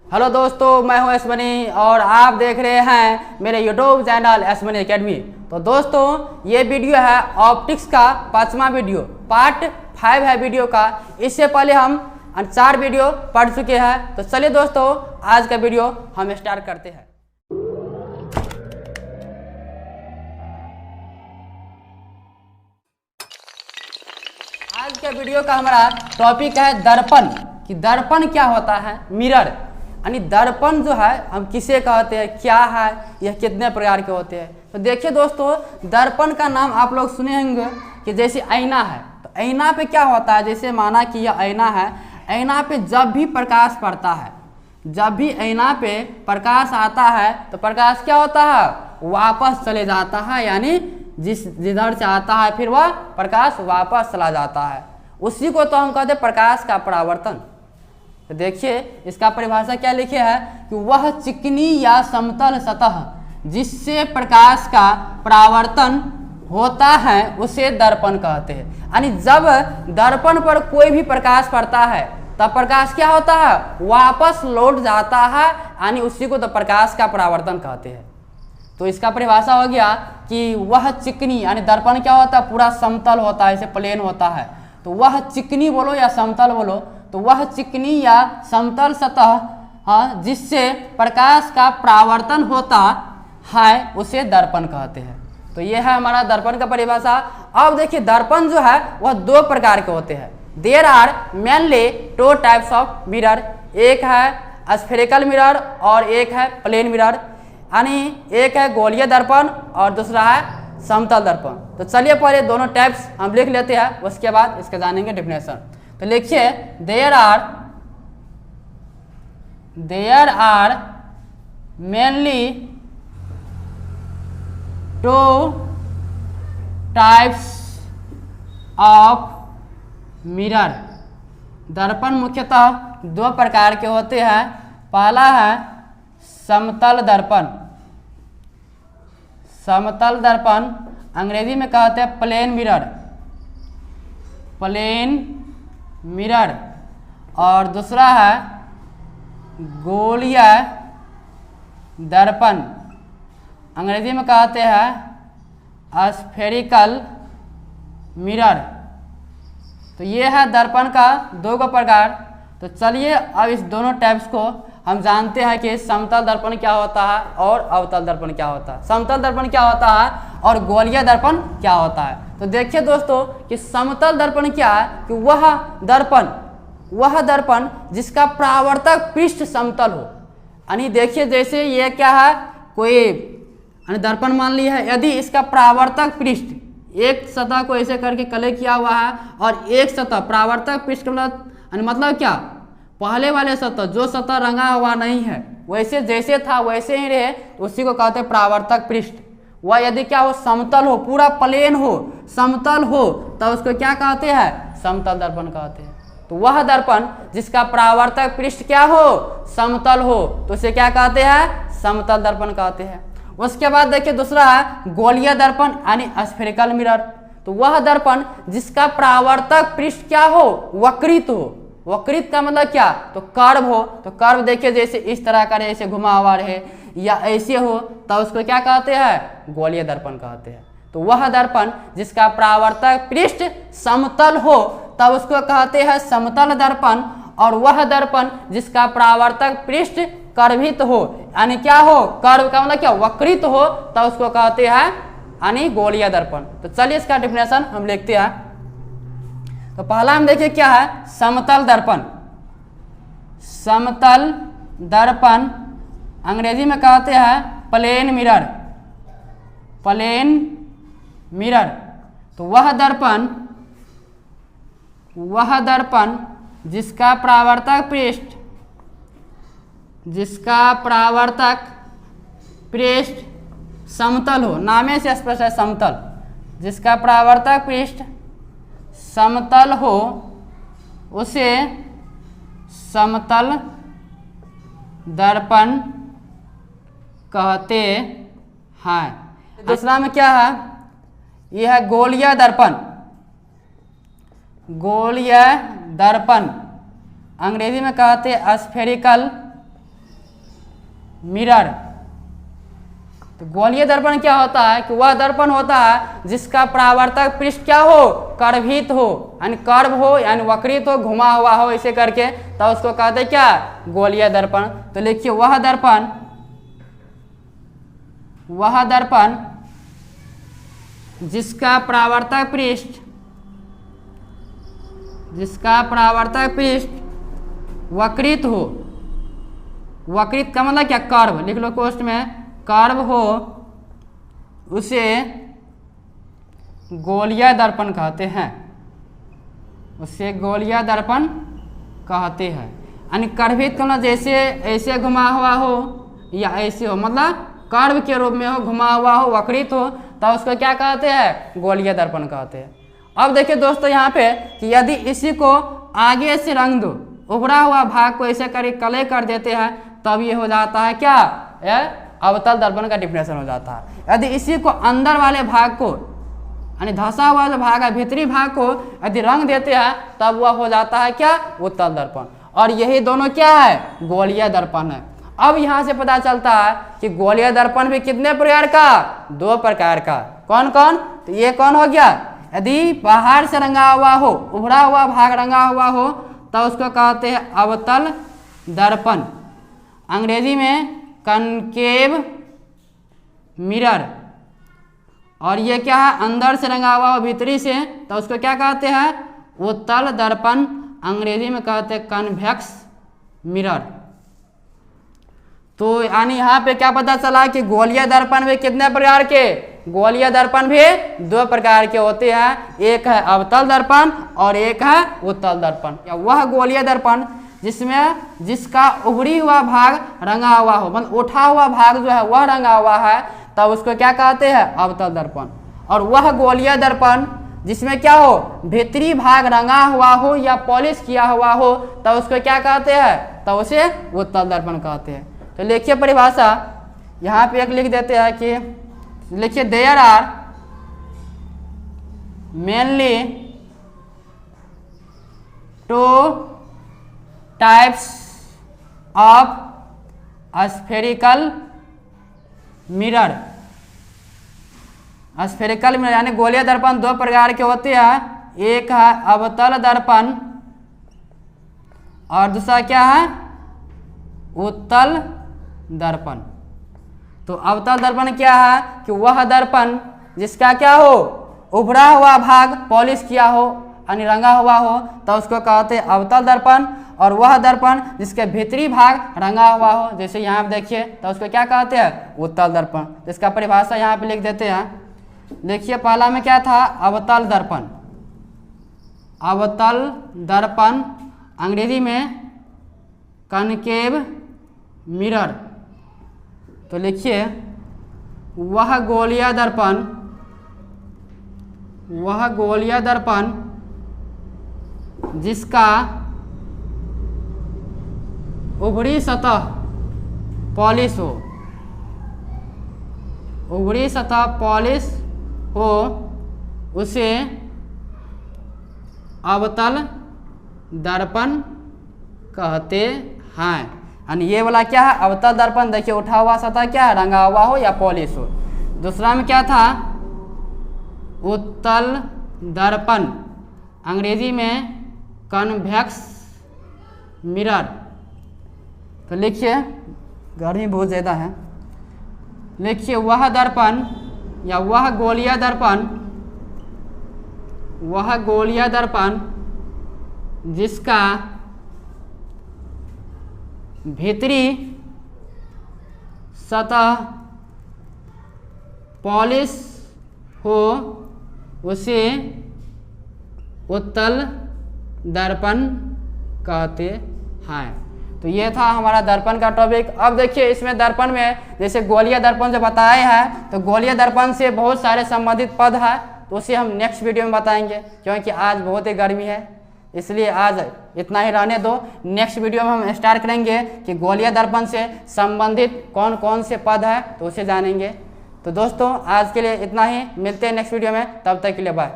Hello दोस्तों, मैं हूं एसमनी और आप देख रहे हैं मेरे यूट्यूब चैनल एसमनी एकेडमी। तो दोस्तों, ये वीडियो है ऑप्टिक्स का 5वां वीडियो, पार्ट 5 है वीडियो का। इससे पहले हम 4 वीडियो पढ़ चुके हैं। तो चलिए दोस्तों, आज का वीडियो हम स्टार्ट करते हैं। आज के वीडियो का हमारा टॉपिक है दर्पण, कि दर्पण क्या होता है, मिरर। यानी दर्पण जो है हम किसे कहते हैं, क्या है, यह कितने प्रकार के होते हैं। तो देखिए दोस्तों, दर्पण का नाम आप लोग सुने होंगे कि जैसे आईना है। तो आईना पे क्या होता है, जैसे माना कि यह आईना है, आईना पे जब भी प्रकाश पड़ता है, जब भी आईना पे प्रकाश आता है तो प्रकाश क्या होता है, वापस चले जाता है। यानी जिधर से आता है फिर वह प्रकाश वापस चला जाता है। उसी को तो हम कहते हैं प्रकाश का परावर्तन। तो देखिए इसका परिभाषा क्या लिखे है कि वह चिकनी या समतल सतह जिससे प्रकाश का परावर्तन होता है उसे दर्पण कहते हैं। यानी जब दर्पण पर कोई भी प्रकाश पड़ता है तब प्रकाश क्या होता है, वापस लौट जाता है। यानी उसी को तो प्रकाश का परावर्तन कहते हैं। तो इसका परिभाषा हो गया कि वह चिकनी, यानी दर्पण क्या होता है, पूरा समतल होता है, ऐसे प्लेन होता है। तो वह चिकनी बोलो या समतल बोलो, तो वह चिकनी या समतल सतह जिससे प्रकाश का परावर्तन होता है उसे दर्पण कहते हैं। तो यह है हमारा दर्पण का परिभाषा। अब देखिए दर्पण जो है वह 2 प्रकार के होते हैं। There are mainly 2 types of mirror. एक है स्फेरिकल मिरर और एक है प्लेन मिरर। यानी एक है गोलीय दर्पण और दूसरा है समतल दर्पण। तो चलिए पहले दोनों टाइप्स हम लिख लेते हैं, उसके बाद इसका जानेंगे डेफिनेशन। तो लिखिए there are mainly 2 types of mirror. दर्पण मुख्यतः 2 प्रकार के होते हैं। पहला है समतल दर्पण। समतल दर्पण अंग्रेजी में कहते हैं प्लेन मिरर, प्लेन मिरर। और दूसरा है गोलीय दर्पण, अंग्रेजी में कहते हैं स्फेरिकल मिरर। तो ये है दर्पण का 2 प्रकार। तो चलिए अब इस दोनों टाइप्स को हम जानते हैं कि समतल दर्पण क्या होता है और अवतल दर्पण क्या होता है, समतल दर्पण क्या होता है और गोलीय दर्पण क्या होता है। तो देखिए दोस्तों कि समतल दर्पण क्या है, कि वह दर्पण जिसका परावर्तक पृष्ठ समतल हो। यानी देखिए जैसे ये क्या है, कोई दर्पण मान लिया है, यदि इसका परावर्तक पृष्ठ एक सतह को ऐसे करके कलेक्ट किया हुआ है और एक सतह परावर्तक पृष्ठ मतलब क्या, पहले वाले सतह जो सतह रंगा हुआ नहीं है वैसे जैसे था वैसे ही रहे, तो उसी को कहते हैं परावर्तक पृष्ठ। वह यदि क्या हो, समतल हो, पूरा प्लेन हो, समतल हो, तब उसको क्या कहते हैं, समतल दर्पण कहते हैं। तो वह दर्पण जिसका परावर्तक पृष्ठ क्या हो, समतल हो, तो उसे क्या कहते हैं, समतल दर्पण कहते हैं। उसके बाद देखिए दूसरा है गोलीय दर्पण यानी स्फेरिकल मिरर। तो वह दर्पण जिसका परावर्तक पृष्ठ क्या हो, वक्रित हो। वक्रित का मतलब क्या, तो कर्व हो। तो कर्व देखिए जैसे इस तरह का रहे, ऐसे घुमा हुआ रहे या ऐसे हो, तो उसको क्या कहते हैं, गोलीय दर्पण कहते हैं। तो वह दर्पण जिसका परावर्तक पृष्ठ समतल हो तब उसको कहते हैं समतल दर्पण। और वह दर्पण जिसका परावर्तक पृष्ठ कर्वित हो, यानी क्या हो, कर्व का मतलब क्या, वक्रित हो, तब उसको कहते हैं यानी गोलीय दर्पण। तो चलिए इसका डेफिनेशन हम लिखते हैं। तो पहला हम देखिए क्या है, समतल दर्पण। समतल दर्पण अंग्रेजी में कहते हैं प्लेन मिरर, प्लेन मिरर। तो वह दर्पण जिसका परावर्तक पृष्ठ समतल हो, नामे से स्पष्ट है समतल, जिसका परावर्तक पृष्ठ समतल हो उसे समतल दर्पण कहते हैं। दूसरा में क्या है, यह है गोलीय दर्पण। गोलीय दर्पण अंग्रेजी में कहते हैं स्फेरिकल मिरर। तो गोलीय दर्पण क्या होता है कि वह दर्पण होता है जिसका परावर्तक पृष्ठ क्या हो, कर्वित हो, यानी कर्व हो, यानी वक्रित हो, घुमा हुआ हो, इसे करके तो उसको कहते हैं क्या, गोलीय दर्पण। तो लिखिए वह दर्पण जिसका परावर्तक पृष्ठ वक्रित हो, वक्रित का मतलब क्या, कर्व, लिख लो कोष्ठ में, कर्व हो, उसे गोलीय दर्पण कहते हैं, उसे गोलीय दर्पण कहते हैं। यानी कर्वित का मतलब जैसे ऐसे घुमा हुआ हो या ऐसे हो, मतलब कर्व के रूप में हो, घुमा हुआ हो, वक्रित हो, तो उसको क्या कहते हैं, गोलीय दर्पण कहते हैं। अब देखिए दोस्तों यहाँ पे कि यदि इसी को आगे से रंग दो, उभरा हुआ भाग को ऐसे कले कर देते हैं, तब ये हो जाता है क्या, अवतल दर्पण का डिफिनेशन हो जाता है। यदि इसी को अंदर वाले भाग को, यानी धंसा हुआ जो भाग है, भीतरी भाग को यदि रंग देते हैं, तब वह हो जाता है क्या, उत्तल दर्पण। और यही दोनों क्या है, गोलीय दर्पण है। अब यहाँ से पता चलता है कि गोलीय दर्पण भी कितने प्रकार का, 2 प्रकार का। कौन कौन, तो ये कौन हो गया, यदि बाहर से रंगा हुआ हो, उभरा हुआ भाग रंगा हुआ हो, तो उसको कहते हैं अवतल दर्पण, अंग्रेजी में कनकेव मिरर। और ये क्या है, अंदर से रंगा हुआ हो, भीतरी से, तो उसको क्या कहते हैं, उत्तल दर्पण, अंग्रेजी में कहते हैं कन्वेक्स मिरर। तो यानी यहाँ पे क्या पता चला कि गोलीय दर्पण भी कितने प्रकार के, गोलीय दर्पण भी 2 प्रकार के होते हैं, एक है अवतल दर्पण और एक है उत्तल दर्पण। या वह गोलीय दर्पण जिसका उभरी हुआ भाग रंगा हुआ हो, मतलब उठा हुआ भाग जो है वह रंगा हुआ है, तब उसको क्या कहते हैं, अवतल दर्पण। और वह गोलीय दर्पण जिसमें क्या हो, भीतरी भाग रंगा हुआ हो या पॉलिश किया हुआ हो, तब उसको क्या कहते हैं, तब उसे उत्तल दर्पण कहते हैं। तो लिखिए परिभाषा, यहाँ पे एक लिख देते हैं कि लिखिए there are mainly 2 types of spherical mirror. Spherical mirror यानी गोलीय दर्पण 2 प्रकार के होते हैं, एक है अवतल दर्पण और दूसरा क्या है, उत्तल दर्पण। तो अवतल दर्पण क्या है कि वह दर्पण जिसका क्या हो, उभरा हुआ भाग पॉलिश किया हो, यानी रंगा हुआ हो, तो उसको कहते हैं अवतल दर्पण। और वह दर्पण जिसके भीतरी भाग रंगा हुआ हो, जैसे यहाँ पे देखिए, तो उसको क्या कहते हैं, उत्तल दर्पण। इसका परिभाषा यहाँ पे लिख देते हैं। देखिए पहला में क्या था, अवतल दर्पण। अवतल दर्पण अंग्रेजी में कनकेव मिरर। तो लिखिए वह गोलीय दर्पण जिसका उभरी सतह पॉलिश हो, उभरी सतह पॉलिश हो, उसे अवतल दर्पण कहते हैं। यानी ये वाला क्या है, अवतल दर्पण। देखिए उठा हुआ सतह क्या है, रंगा हुआ हो या पॉलिश हो। दूसरा में क्या था, उत्तल दर्पण, अंग्रेजी में कन्वेक्स मिरर। तो लिखिए, गर्मी बहुत ज़्यादा है, लिखिए वह दर्पण या वह गोलीय दर्पण जिसका भीतरी सतह पॉलिश हो, उसे उत्तल दर्पण कहते हैं। तो ये था हमारा दर्पण का टॉपिक। अब देखिए इसमें दर्पण में जैसे गोलीय दर्पण जो बताए हैं, तो गोलीय दर्पण से बहुत सारे संबंधित पद है, तो उसे हम नेक्स्ट वीडियो में बताएंगे, क्योंकि आज बहुत ही गर्मी है, इसलिए आज इतना ही रहने दो। नेक्स्ट वीडियो में हम स्टार्ट करेंगे कि गोलीय दर्पण से संबंधित कौन कौन से पद है, तो उसे जानेंगे। तो दोस्तों आज के लिए इतना ही, मिलते हैं नेक्स्ट वीडियो में, तब तक के लिए बाय।